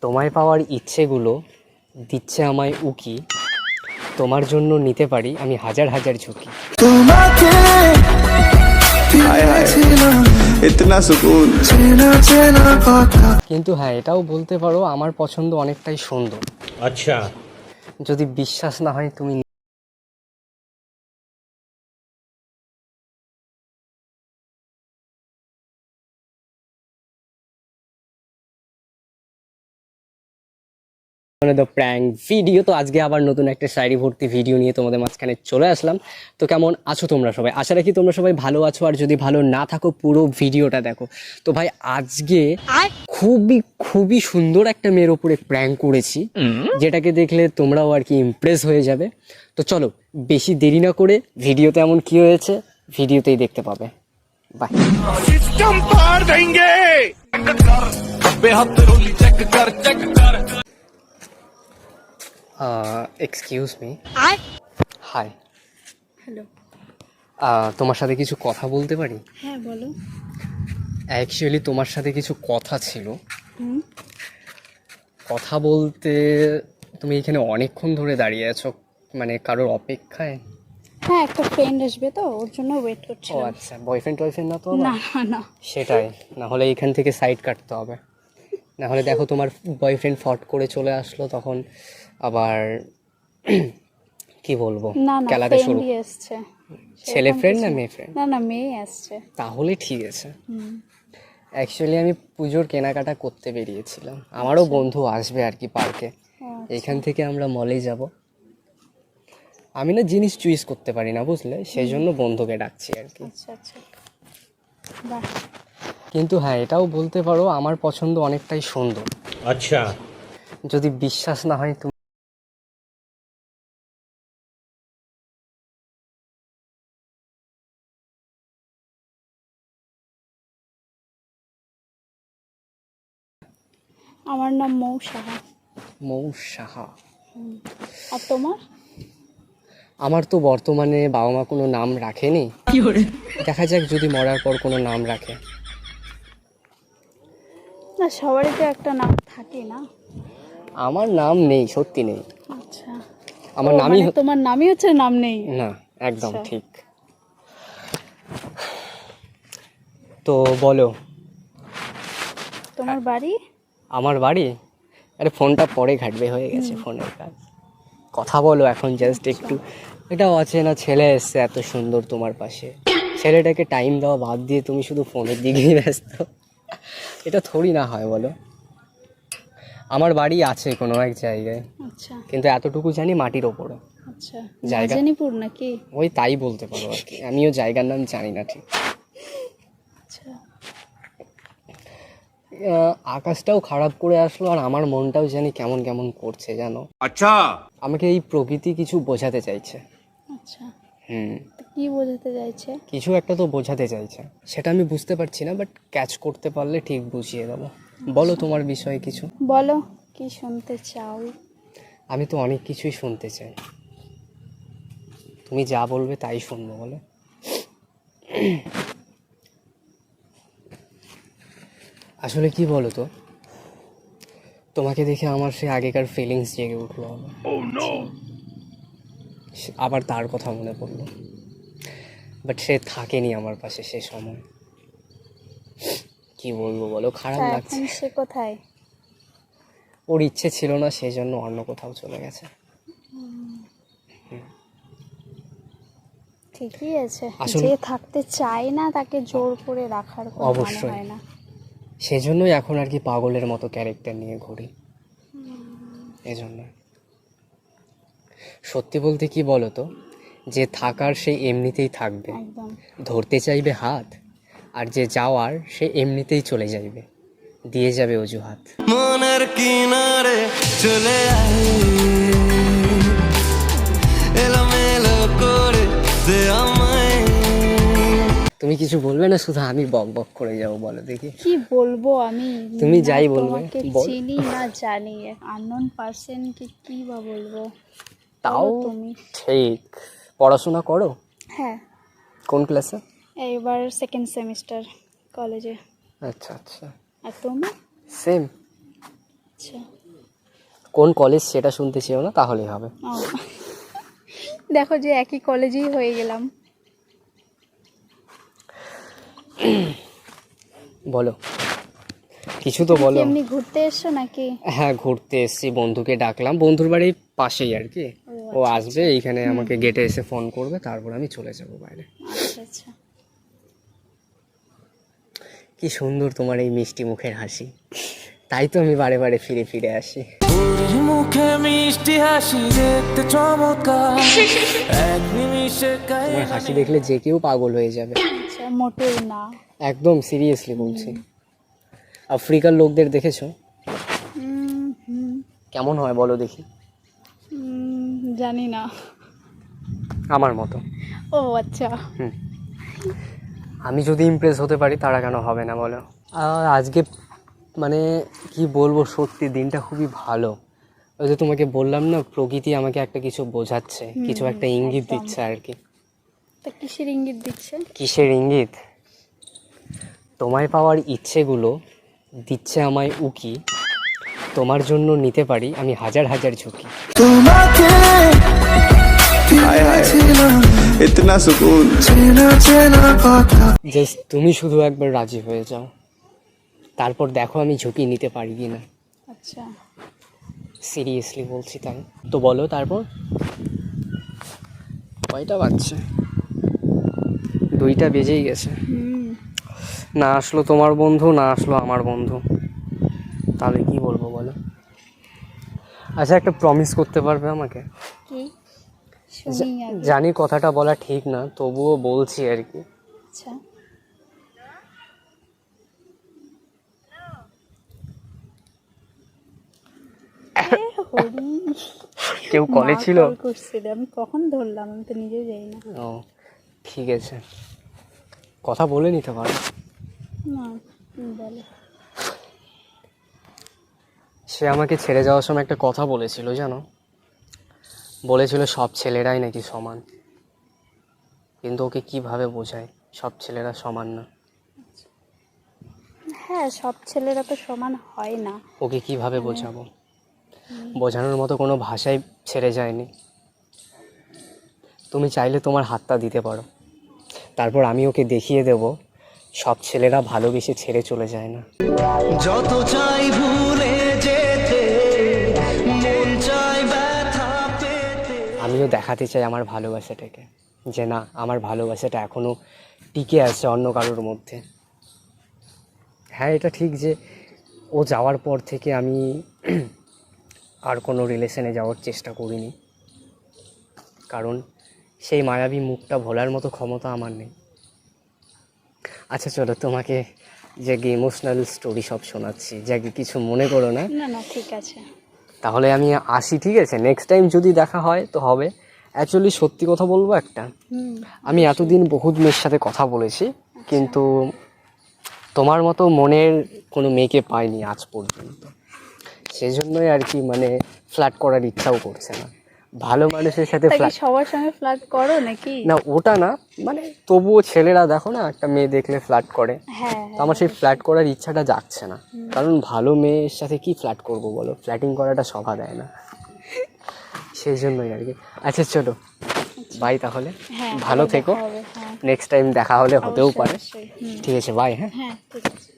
তোমায় পাওয়ার ইচ্ছেগুলো দিচ্ছে আমায় উকি, তোমার জন্য নিতে পারি আমি হাজার হাজার ঝুঁকি। কিন্তু হ্যাঁ, এটাও বলতে পারো আমার পছন্দ অনেকটাই সুন্দর। আচ্ছা, যদি বিশ্বাস না হয় তুমি দ্য প্র্যাঙ্ক ভিডিও। তো আজকে আবার নতুন একটা শায়রি ভর্তি ভিডিও নিয়ে তোমাদের মাঝখানে চলে আসলাম। তো কেমন আছো তোমরা সবাই? আশা রাখি তোমরা সবাই ভালো আছো, আর যদি ভালো না থাকো পুরো ভিডিওটা দেখো। তো ভাই আজকে খুবই খুবই সুন্দর একটা মেয়ের ওপরে প্র্যাঙ্ক করেছি, যেটাকে দেখলে তোমরাও আর কি ইমপ্রেস হয়ে যাবে। তো চলো বেশি দেরি না করে ভিডিওতে এমন কি হয়েছে ভিডিওতেই দেখতে পাবে। Bye. Excuse me. Hi. Hello. তোমার সাথে কিছু কথা বলতে পারি? হ্যাঁ বলো। অ্যাকচুয়ালি তোমার সাথে কিছু কথা ছিল। কথা বলতে তুমি এখানে অনেকক্ষণ ধরে দাঁড়িয়ে আছো, মানে কারোর অপেক্ষায়? হ্যাঁ, একটা ফ্রেন্ড আসবে তো ওর জন্য ওয়েট করছি। ও আচ্ছা, বয়ফ্রেন্ড টয়ফ্রেন্ড না তো আবার? না না না, সেটাই, না হলে এখান থেকে সাইড কাটতে হবে। না হলে দেখো তোমার বয়ফ্রেন্ড ফট করে চলে আসলো, তখন আবার কি বলবো, না না, খেলাতে শুরু। ফ্রেন্ডই আসছে। ছেলে ফ্রেন্ড না মেয়ে ফ্রেন্ড? না না, মেয়ে আসছে। তাহলে ঠিক আছে। অ্যাকচুয়ালি আমি পুজোর কেনাকাটা করতে বেরিয়েছিলাম, আমারও বন্ধু আসবে আর কি পার্কে। এখান থেকে আমরা মলে যাব। আমি না জিনিস চুইস করতে পারি না বুঝলে, সেই জন্য বন্ধুকে ডাকছি আর কি। আচ্ছা আচ্ছা, বাহ। কিন্তু হ্যাঁ, এটাও বলতে পারো আমার পছন্দ অনেকটাই সুন্দর। আচ্ছা, যদি বিশ্বাস না হয় তুমি আমার নাম মৌ সাহা। মৌ সাহা। আর তোমার? আমার তো বর্তমানে বাবা মা কোনো নাম রাখেনি, দেখা যাক যদি মরার পর কোনো নাম রাখে। না, সবারই তো একটা নাম থাকে না। আমার নাম নেই, সত্যি নেই। আচ্ছা, আমার ও, নামই মানে তোমার নামই হচ্ছে নাম নেই? না, একদম আচ্ছা। ঠিক। তো বলো তোমার বাড়ি? আমার বাড়ি? আরে ফোনটা পরে ঘাটবে, হয়ে গেছে ফোনের কাজ। কথা বলো এখন জাস্ট একটু। এটাও আছে না, ছেলে এসছে এত সুন্দর তোমার পাশে, ছেলেটাকে টাইম দেওয়া বাদ দিয়ে তুমি শুধু ফোনের দিকেই ব্যস্ত, এটা থোড়ি না হয় বলো। আমার বাড়ি আছে কোনো এক জায়গায়, আচ্ছা কিন্তু এতটুকু জানি মাটির ওপরে। আচ্ছা, জায়গা? জানিপুর নাকি? ওই তাই বলতে পারো আর কি, আমিও জায়গার নাম জানি না ঠিক। আচ্ছা, আকাশটাও খারাপ করে আসলো, আর আমার মনটাও জানি কেমন কেমন করছে জানো। আচ্ছা, আমাকে এই প্রকৃতি কিছু বোঝাতে চাইছে। আচ্ছা। হুম, তো কি বোঝাতে চাইছে? কিছু একটা তো বোঝাতে চাইছে, সেটা আমি বুঝতে পারছি না, বাট ক্যাচ করতে পারলে ঠিক বুঝিয়ে দেবো। বলো তোমার বিষয়ে কিছু। বলো, কি শুনতে চাও? আমি তো অনেক কিছুই শুনতে চাই, তুমি যা বলবে তাই শুনবো বলো। আসলে কি বলো তো, তোমাকে দেখে আমার সে আগেকার ফিলিংস জেগে উঠলো আবার। আবার তার কথা মনে পড়লো, বাট সে থাকেনি আমার পাশে সে সময়। কি বলবো বলো, খারাপ তা লাগছে। এখন সে কোথায়? ওর ইচ্ছে ছিল না, সেই জন্য অন্য কোথাও চলে গেছে। ঠিকই আছে, আসলে যে থাকতে চায় না তাকে জোর করে রাখার কোনো মানে অবশ্যই। হয় না। সেজন্যই এখন আর কি পাগলের মতো ক্যারেক্টার নিয়ে ঘুরি, এজন্য। সত্যি বলতে কি বলো তো, যে থাকার সে এমনিতেই থাকবে, একদম। ধরতে চাইবে হাত, আর যে যাওয়ার সে এমনিতেই চলে যাইবে, দিয়ে যাবে অজুহাত। মনের কিনারে চলে আয়, এলোমেলো করে দে আমায়। তুমি কিছু বলবে না, শুধু আমি বক বক করে যাবো? বলো দেখি। কি বলবো আমি? তুমি না যাই বলবে তোমাকে বল। চিনি না জানি, আননোন পার্সন কে কি বা বলবো? তাও বলো তুমি। ঠিক। পড়াশোনা করো? হ্যাঁ, কোন ক্লাসে? এইবার সেকেন্ড সেমিস্টার কলেজে। আচ্ছা আচ্ছা, আর তুমি? সেম। আচ্ছা। কোন কলেজ সেটা শুনতে চেও না, তাহলেই হবে। ও দেখো যে একই কলেজেই হয়ে গেলাম। বলো, কিছু তো বলো। এমনি ঘুরতে এসছো নাকি? হ্যাঁ, ঘুরতে এসেছি, বন্ধুকে ডাকলাম, বন্ধুর বাড়ির পাশেই আর কি। ও আসবে এইখানে, আমাকে গেটে এসে ফোন করবে, তারপর আমি চলে যাব বাইরে। আচ্ছা আচ্ছা। কি সুন্দর তোমার এই মিষ্টি মুখের হাসি, তাই তো আমি বারে বারে ফিরে ফিরে আসি। তোর মুখে মিষ্টি হাসি দেখতে চমৎকার, এক নিমিষে তোমার হাসি দেখলে যে কেউ পাগল হয়ে যাবে। আচ্ছা, মোটেও না। একদম সিরিয়াসলি বলছি। আফ্রিকার লোকদের দেখেছো হুম, কেমন হয় বলো দেখি? জানি না। আমার মতো। ও আচ্ছা। আমি যদি ইমপ্রেস হতে পারি, তারা কেন হবে না বলো? আর আজকে মানে কি বলবো, সত্যি দিনটা খুবই ভালো। ওই যে তোমাকে বললাম না, প্রকৃতি আমাকে একটা কিছু বোঝাচ্ছে, কিছু একটা ইঙ্গিত একদম। দিচ্ছে আর কি। তা কিসের ইঙ্গিত দিচ্ছে? কিসের ইঙ্গিত? তোমায় পাওয়ার ইচ্ছেগুলো দিচ্ছে আমায় উকি, তোমার জন্য নিতে পারি আমি হাজার হাজার ঝুঁকি। তোমাকে ইতনা সুকুন চেনা চেনা কথা। জাস্ট তুমি শুধু একবার রাজি হয়ে যাও, তারপর দেখো আমি ঝুঁকি নিতে পারি কি না। আচ্ছা। সিরিয়াসলি বলছি তাই তো। বলো তারপর। কয়টা বাজছে? 2টা বেজেই গেছে। না আসলো তোমার বন্ধু, না আসলো আমার বন্ধু, তাহলে কি বলবো বলো? আচ্ছা, একটা প্রমিস করতে পারবে আমাকে? কি? শুনি আগে। জানি কথাটা বলা ঠিক না, তবুও বলছি আর কি। আচ্ছা। কেউ কলে ছিল? কল করছিল, আমি কখন ধরলাম, আমি তো নিজেও যাই না। ও ঠিক আছে, কথা বলে নিতে পারো। না, বলে। সে আমাকে ছেড়ে যাওয়ার সময় একটা কথা বলেছিল জানো, বলেছিল সব ছেলেরাই নাকি সমান, কিন্তু ওকে কিভাবে বোঝায় সব ছেলেরা সমান না? হ্যাঁ, সব ছেলেরা তো সমান হয় না। ওকে কিভাবে বোঝাবো? বোঝানোর মতো কোনো ভাষাই ছেড়ে যায়নি। তুমি চাইলে তোমার হাতটা দিতে পারো, তারপর আমি ওকে দেখিয়ে দেব সব ছেলেরা ভালোবেসে ছেড়ে চলে যায় না। যত চাই ভুলে যেতে, মন চাই ব্যথা পেতে। আমিও দেখাতে চাই আমার ভালোবাসাটাকে, যে না, আমার ভালোবাসাটা এখনও টিকে আছে অন্য কারোর মধ্যে। হ্যাঁ, এটা ঠিক যে ও যাওয়ার পর থেকে আমি আর কোনো রিলেশনে যাওয়ার চেষ্টা করিনি, কারণ সেই মায়াবী মুখটা ভোলার মতো ক্ষমতা আমার নেই। আচ্ছা চলো, তোমাকে যে ইমোশনাল স্টোরি সব শোনাচ্ছি, যাকে কিছু মনে করো না। না না, ঠিক আছে। তাহলে আমি আসি, ঠিক আছে? নেক্সট টাইম যদি দেখা হয় তো হবে। অ্যাকচুয়ালি সত্যি কথা বলবো একটা, আমি এতদিন বহুত মেয়ের সাথে কথা বলেছি, কিন্তু তোমার মতো মনের কোনো মেয়েকে পাইনি আজ পর্যন্ত। সেই জন্যই আর কি, মানে ফ্ল্যাট করার ইচ্ছাও করছে না। ভালো মানুষের সাথে তা কি ফ্ল্যাট সবার সঙ্গে ফ্লার্ট করো নাকি? না, ওটা না, মানে তবুও ছেলেরা দেখো না, একটা মেয়ে দেখলে ফ্ল্যাট করে। হ্যাঁ, তো আমার সেই ফ্ল্যাট করার ইচ্ছাটা যাচ্ছে না, কারণ ভালো মেয়ের সাথে কি ফ্ল্যাট করবো বলো? ফ্ল্যাটিং করাটা শোভা দেয় না, সেই জন্যই আর কি। আচ্ছা চলো, বাই তাহলে। হ্যাঁ, ভালো থেকো। দেখা হবে, হ্যাঁ। নেক্সট টাইম দেখা হলে হতেও পারে। অবশ্যই। ঠিক আছে, বাই। হ্যাঁ। হ্যাঁ, ঠিক আছে।